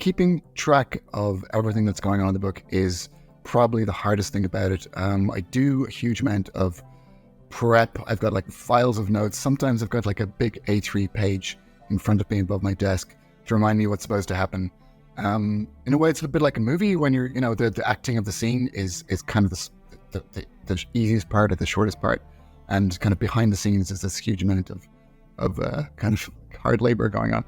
keeping track of everything that's going on in the book is probably the hardest thing about it. I do a huge amount of prep. I've got like files of notes. Sometimes I've got like a big A3 page in front of me above my desk to remind me what's supposed to happen. In a way, it's a bit like a movie when you're, the acting of the scene is kind of the easiest part or the shortest part, and kind of behind the scenes is this huge amount of kind of hard labor going on.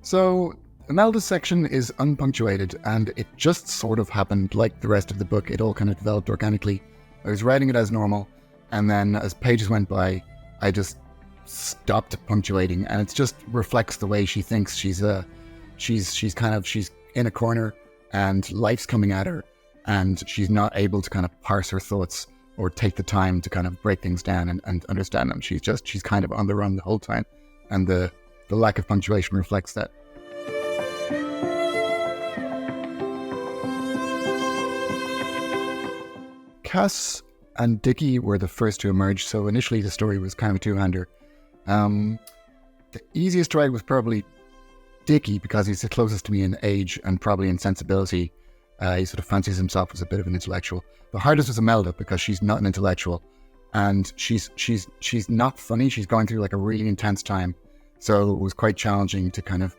So Imelda's section is unpunctuated, and it just sort of happened like the rest of the book. It all kind of developed organically. I was writing it as normal, and then as pages went by, I just stopped punctuating, and it just reflects the way she thinks. She's in a corner, and life's coming at her, and she's not able to kind of parse her thoughts or take the time to kind of break things down and understand them. She's kind of on the run the whole time, and the lack of punctuation reflects that. Cass and Dickie were the first to emerge, so initially the story was kind of a two-hander. The easiest to write was probably Dickie, because he's the closest to me in age and probably in sensibility. He sort of fancies himself as a bit of an intellectual. The hardest was Imelda, because she's not an intellectual, and she's not funny. She's going through like a really intense time, so it was quite challenging to kind of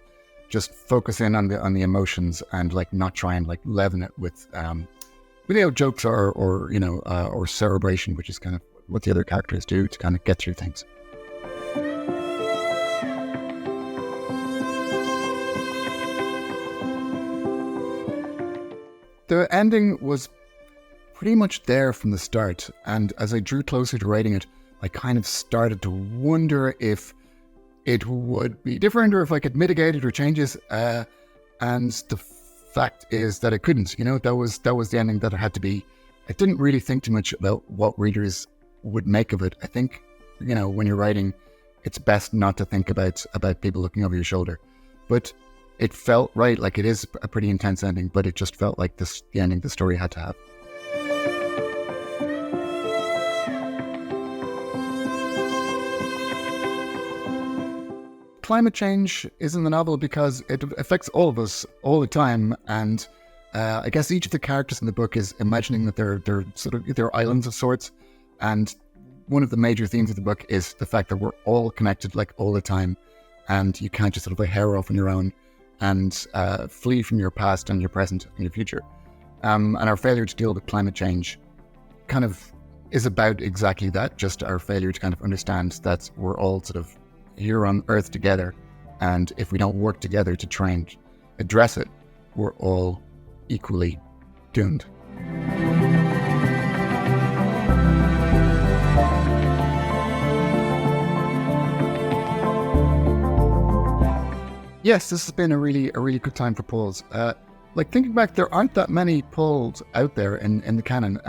just focus in on the emotions and like not try and like leaven it with jokes or cerebration, which is kind of what the other characters do to kind of get through things. The ending was pretty much there from the start, and as I drew closer to writing it, I kind of started to wonder if it would be different or if I could mitigate it or change it. And the fact is that it couldn't. That was the ending that it had to be. I didn't really think too much about what readers would make of it. I think, when you're writing, it's best not to think about people looking over your shoulder. But it felt right. Like, it is a pretty intense ending, but it just felt like the ending the story had to have. Climate change is in the novel because it affects all of us all the time, and I guess each of the characters in the book is imagining that they're islands of sorts, and one of the major themes of the book is the fact that we're all connected like all the time, and you can't just sort of like hair off on your own and flee from your past and your present and your future. And our failure to deal with climate change kind of is about exactly that, just our failure to kind of understand that we're all sort of here on Earth together, and if we don't work together to try and address it, we're all equally doomed. Yes, this has been a really good time for polls. Thinking back, there aren't that many polls out there in the canon.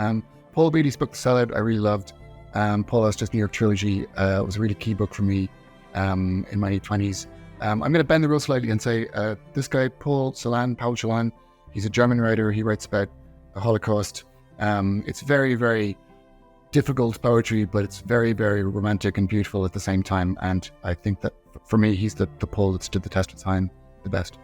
Paul Beatty's book, The Sellout, I really loved. Paul Auster's New York trilogy was a really key book for me in my 20s. I'm going to bend the rules slightly and say this guy, Paul Celan, he's a German writer. He writes about the Holocaust. It's very, very difficult poetry, but it's very, very romantic and beautiful at the same time. And I think that for me, he's the Paul that stood the test of time the best.